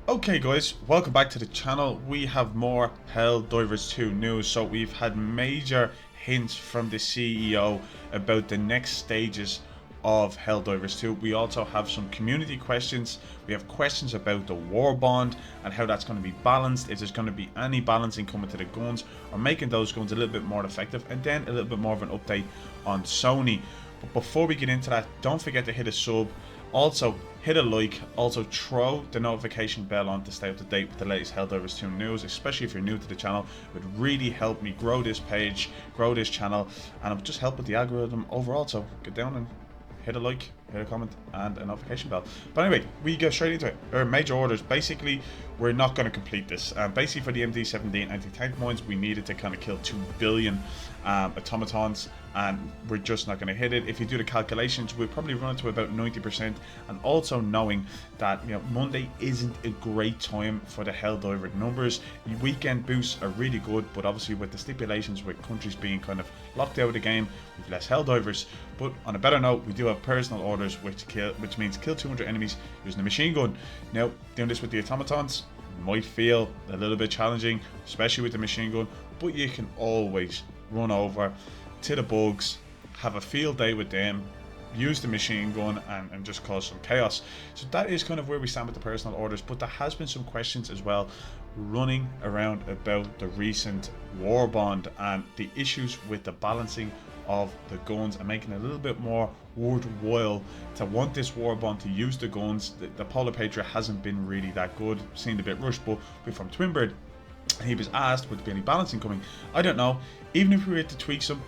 Okay guys, welcome back to the channel. We have more Helldivers 2 news. So we've had major hints from the CEO about the next stages of Helldivers 2. We also have some community questions. We have questions about the Warbond and how that's going to be balanced, if there's going to be any balancing coming to the guns or making those guns a little bit more effective, and then a little bit more of an update on Sony. But before we get into that, don't forget to hit a sub. Also, hit a like. Also, throw the notification bell on to stay up to date with the latest Helldivers 2 news, especially if you're new to the channel. It would really help me grow this page, grow this channel, and it would just help with the algorithm overall. So get down and hit a like, hit a comment, and a notification bell. But anyway, we go straight into it. Our major orders. Basically, we're not going to complete this. Basically, for the MD-17 anti-tank mines, we needed to kind of kill 2 billion automatons, and we're just not going to hit it. If you do the calculations, we'll probably run it to about 90%. And also knowing that, you know, Monday isn't a great time for the Helldiver numbers. Weekend boosts are really good, but obviously with the stipulations with countries being kind of locked out of the game, we've less Helldivers. But on a better note, we do have personal orders, which means kill 200 enemies using a machine gun. Now, doing this with the automatons might feel a little bit challenging, especially with the machine gun, but you can always run over to the bugs, have a field day with them, use the machine gun, and just cause some chaos. So that is kind of where we stand with the personal orders. But there has been some questions as well running around about the recent Warbond and the issues with the balancing of the guns and making it a little bit more worthwhile to want this Warbond to use the guns. The Polar Patriot hasn't been really that good, seemed a bit rushed, but we're from Twinbird. He was asked, would there be any balancing coming? I don't know. Even if we were to tweak some,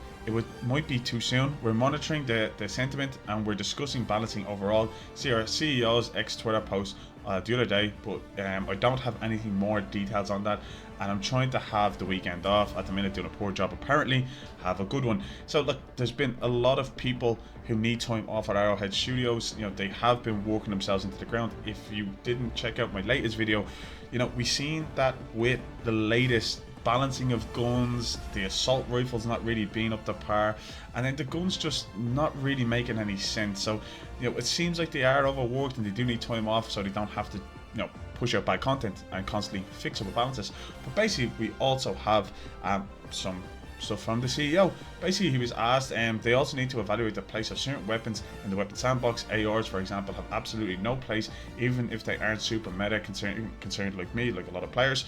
might be too soon. We're monitoring the sentiment and we're discussing balancing overall. See our CEO's ex-Twitter post the other day, but I don't have anything more details on that, and I'm trying to have the weekend off at the minute, doing a poor job apparently, have a good one. So look, there's been a lot of people who need time off at Arrowhead Studios. You know, they have been working themselves into the ground. If you didn't check out my latest video, you know, we've seen that with the latest balancing of guns, the assault rifles not really being up to par, and then the guns just not really making any sense. So, you know, it seems like they are overworked and they do need time off so they don't have to, you know, push out bad content and constantly fix up the balances. But basically, we also have some stuff from the CEO. Basically, he was asked, they also need to evaluate the place of certain weapons in the weapon sandbox. ARs, for example, have absolutely no place, even if they aren't super meta concerned like me, like a lot of players.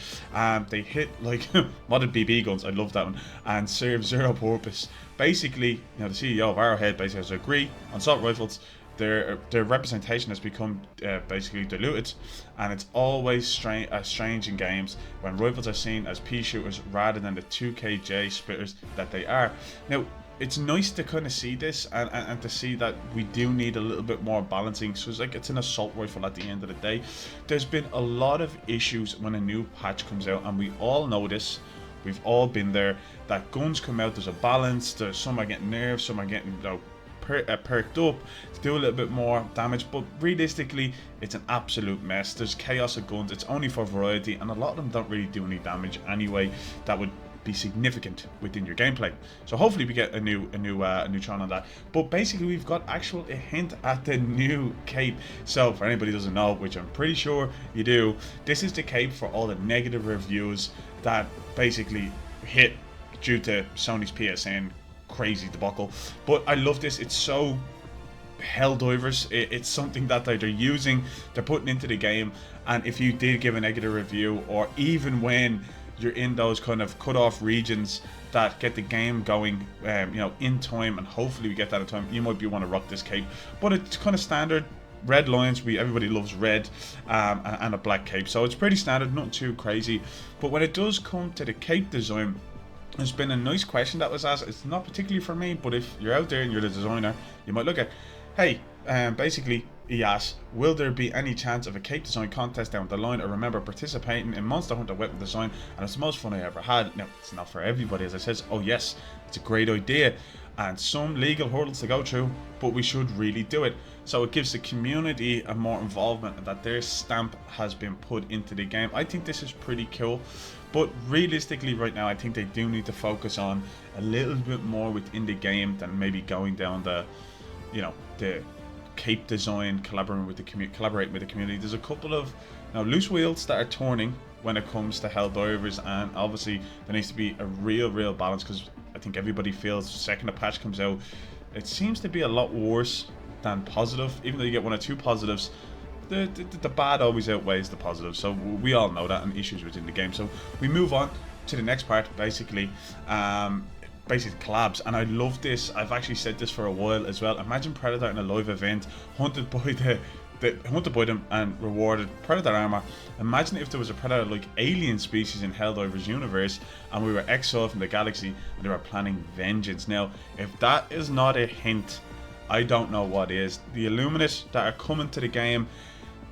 They hit like modded BB guns, I love that one, and serve zero purpose. Basically, you know, the CEO of Arrowhead basically has to agree on assault rifles. Their representation has become basically diluted, and it's always strange in games when rifles are seen as pea shooters rather than the 2kj splitters that they are. Now, it's nice to kind of see this and to see that we do need a little bit more balancing. So it's like it's an assault rifle at the end of the day. There's been a lot of issues when a new patch comes out, and we all know this. We've all been there, that guns come out, there's a balance, some are getting nerfed, some are getting, you know, perked up to do a little bit more damage, but realistically it's an absolute mess. There's chaos of guns, it's only for variety, and a lot of them don't really do any damage anyway that would be significant within your gameplay. So hopefully we get a new tron on that. But basically we've got a hint at the new cape. So for anybody who doesn't know, which I'm pretty sure you do, this is the cape for all the negative reviews that basically hit due to Sony's PSN crazy debacle. But I love this. It's so Helldivers. It's something that they're using, they're putting into the game, and if you did give a negative review, or even when you're in those kind of cut off regions that get the game going, you know, in time, and hopefully we get that in time, you might be want to rock this cape. But it's kind of standard red lines. Everybody loves red, and a black cape, so it's pretty standard, nothing too crazy. But when it does come to the cape design, there's been a nice question that was asked. It's not particularly for me, but if you're out there and you're the designer, you might look at, hey, basically he asked, will there be any chance of a cape design contest down the line? I remember participating in Monster Hunter weapon design, and it's the most fun I ever had. Now, it's not for everybody, as I said. Oh yes, it's a great idea and some legal hurdles to go through, but we should really do it. So it gives the community a more involvement, and that their stamp has been put into the game. I think this is pretty cool. But realistically right now, I think they do need to focus on a little bit more within the game than maybe going down the, you know, the cape design, collaborating with the community. There's a couple of Now, loose wheels that are turning when it comes to Helldivers, and obviously there needs to be a real balance, because I think everybody feels the second a patch comes out, it seems to be a lot worse than positive. Even though you get one or two positives, the bad always outweighs the positive. So we all know that, and issues within the game. So we move on to the next part, basically collabs. And I love this. I've actually said this for a while as well. Imagine Predator in a live event, hunted by them and rewarded Predator armor. Imagine if there was a Predator like alien species in Helldivers universe, and we were exiled from the galaxy and they were planning vengeance. Now, if that is not a hint, I don't know what is. The illuminate that are coming to the game,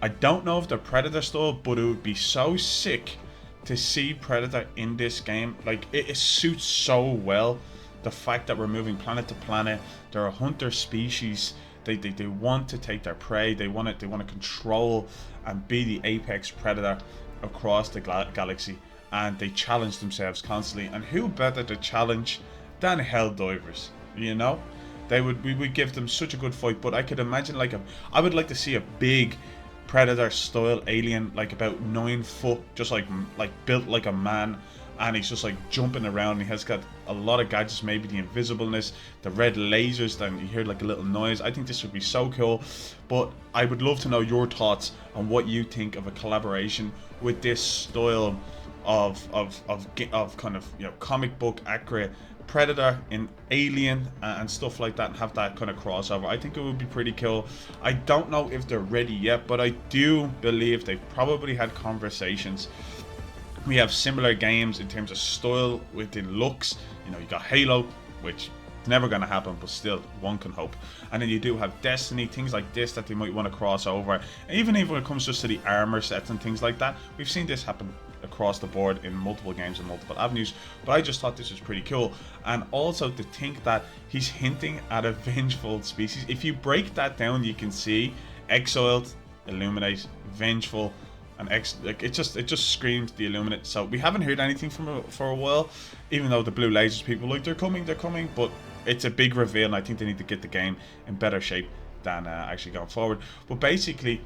I don't know if they're Predator style, but it would be so sick to see Predator in this game. Like, it suits so well the fact that we're moving planet to planet. They're a hunter species. They want to take their prey. They want to control and be the apex predator across the galaxy, and they challenge themselves constantly. And who better to challenge than Helldivers? You know, we would give them such a good fight. But I could imagine I would like to see a big Predator style alien, like about 9 foot, just like built like a man, and he's just like jumping around. He has got a lot of gadgets, maybe the invisibleness, the red lasers, then you hear like a little noise. I think this would be so cool. But I would love to know your thoughts on what you think of a collaboration with this style of kind of, you know, comic book accurate Predator in alien and stuff like that, and have that kind of crossover. I think it would be pretty cool. I don't know if they're ready yet, but I do believe they've probably had conversations. We have similar games in terms of style within looks. You know, you got Halo, which is never going to happen, but still one can hope. And then you do have Destiny, things like this that they might want to cross over. Even when it comes just to the armor sets and things like that, we've seen this happen across the board in multiple games and multiple avenues. But I just thought this was pretty cool. And also to think that he's hinting at a vengeful species. If you break that down, you can see exiled, illuminate, vengeful, and it just screams the illuminate. So we haven't heard anything from it for a while, even though the blue lasers people like they're coming, but it's a big reveal, and I think they need to get the game in better shape than actually going forward. But basically,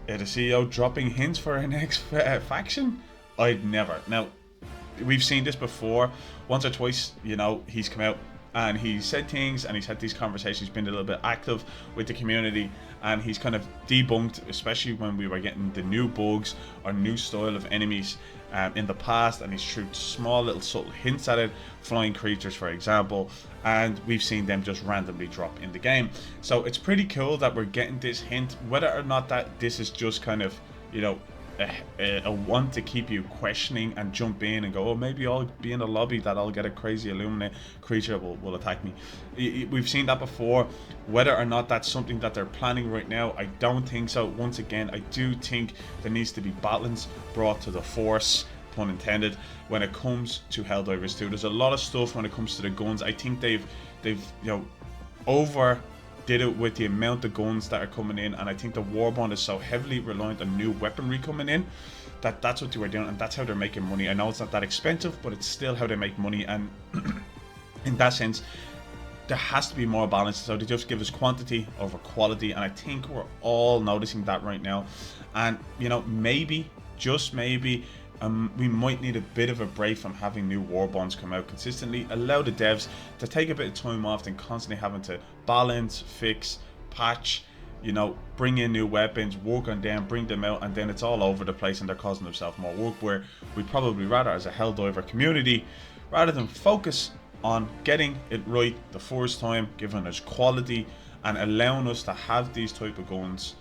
the CEO dropping hints for our next faction. I'd never. Now, we've seen this before once or twice. You know, he's come out and he's said things, and he's had these conversations. He's been a little bit active with the community, and he's kind of debunked, especially when we were getting the new bugs or new style of enemies in the past, and he's threw small little subtle hints at it, flying creatures for example, and we've seen them just randomly drop in the game. So it's pretty cool that we're getting this hint, whether or not that this is just kind of, you know, a want to keep you questioning and jump in and go, oh, maybe I'll be in a lobby that I'll get a crazy illuminate creature will attack me. We've seen that before. Whether or not that's something that they're planning right now, I don't think so. Once again, I do think there needs to be balance brought to the force, pun intended, when it comes to Helldivers 2. There's a lot of stuff when it comes to the guns. I think they've you know, did it with the amount of guns that are coming in, and I think the Warbond is so heavily reliant on new weaponry coming in that's what they were doing, and that's how they're making money. I know it's not that expensive, but it's still how they make money, and in that sense there has to be more balance. So they just give us quantity over quality, and I think we're all noticing that right now. And you know, maybe, just maybe, we might need a bit of a break from having new Warbonds come out consistently. Allow the devs to take a bit of time off than constantly having to balance, fix, patch, you know, bring in new weapons, work on them, bring them out, and then it's all over the place and they're causing themselves more work, where we'd probably rather, as a Helldiver community, rather than focus on getting it right the first time, giving us quality and allowing us to have these type of guns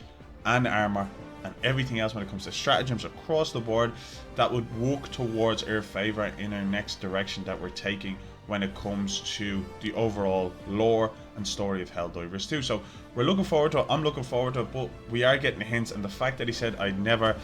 and armor and everything else when it comes to stratagems across the board that would work towards our favor in our next direction that we're taking when it comes to the overall lore and story of Helldivers 2. So we're looking forward to it. I'm looking forward to it, but we are getting hints, and the fact that he said I'd never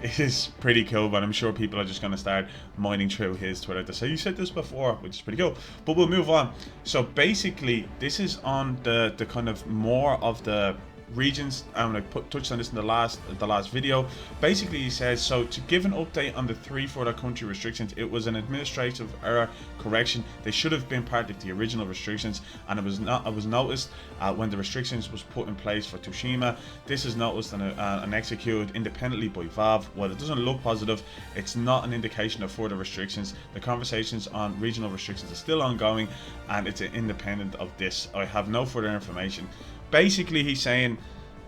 is pretty cool. But I'm sure people are just going to start mining through his Twitter to say you said this before, which is pretty cool. But we'll move on. So basically, this is on the kind of more of the regions, and I touched on this in the last video. Basically, he says, so to give an update on the 3 further country restrictions, it was an administrative error correction. They should have been part of the original restrictions, and it was noticed when the restrictions was put in place for Tsushima. This is noticed and executed independently by Valve. While it doesn't look positive, it's not an indication of further restrictions. The conversations on regional restrictions are still ongoing, and it's independent of this. I have no further information. Basically, he's saying,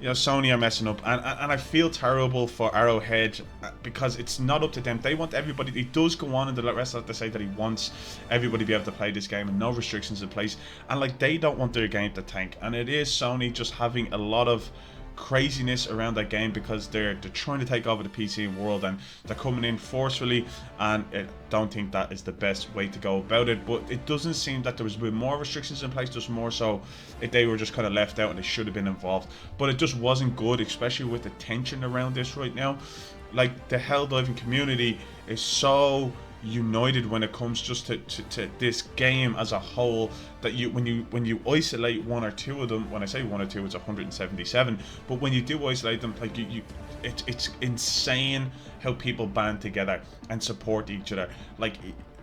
you know, Sony are messing up, and I feel terrible for Arrowhead, because it's not up to them. They want everybody. He does go on in the rest of to say that he wants everybody to be able to play this game and no restrictions in place, and like, they don't want their game to tank, and it is Sony just having a lot of craziness around that game, because they're trying to take over the PC world, and they're coming in forcefully, and I don't think that is the best way to go about it. But it doesn't seem that there was a bit more restrictions in place, just more so if they were just kind of left out and they should have been involved. But it just wasn't good, especially with the tension around this right now. Like, the Helldiving community is so united when it comes just to this game as a whole, that when you isolate 1 or 2 of them, when I say 1 or 2, it's 177, but when you do isolate them, like, it's insane how people band together and support each other. Like,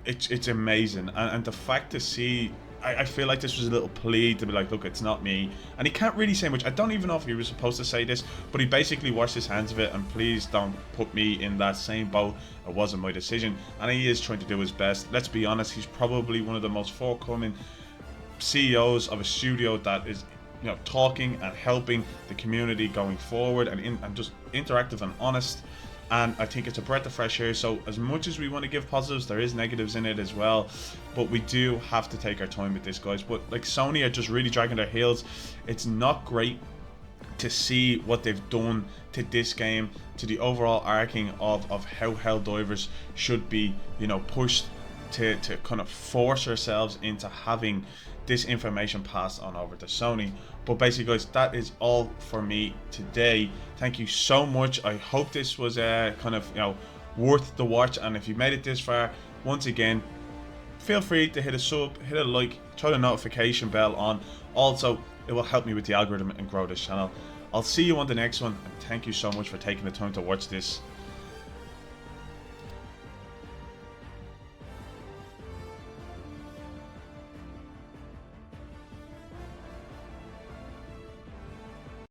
it's amazing, and the fact to see, I feel like this was a little plea to be like, look, it's not me. And he can't really say much. I don't even know if he was supposed to say this, but he basically washed his hands of it, and please don't put me in that same boat. It wasn't my decision. And he is trying to do his best. Let's be honest, he's probably one of the most forthcoming CEOs of a studio that is, you know, talking and helping the community going forward, and just interactive and honest. And I think it's a breath of fresh air. So as much as we want to give positives, there is negatives in it as well, but we do have to take our time with this, guys. But like, Sony are just really dragging their heels. It's not great to see what they've done to this game, to the overall arcing of how Helldivers should be, you know, pushed to kind of force ourselves into having this information passed on over to Sony. But basically, guys, that is all for me today. Thank you so much. I hope this was kind of, you know, worth the watch. And if you made it this far, once again, feel free to hit a sub, hit a like, turn the notification bell on. Also, it will help me with the algorithm and grow this channel. I'll see you on the next one, and thank you so much for taking the time to watch this.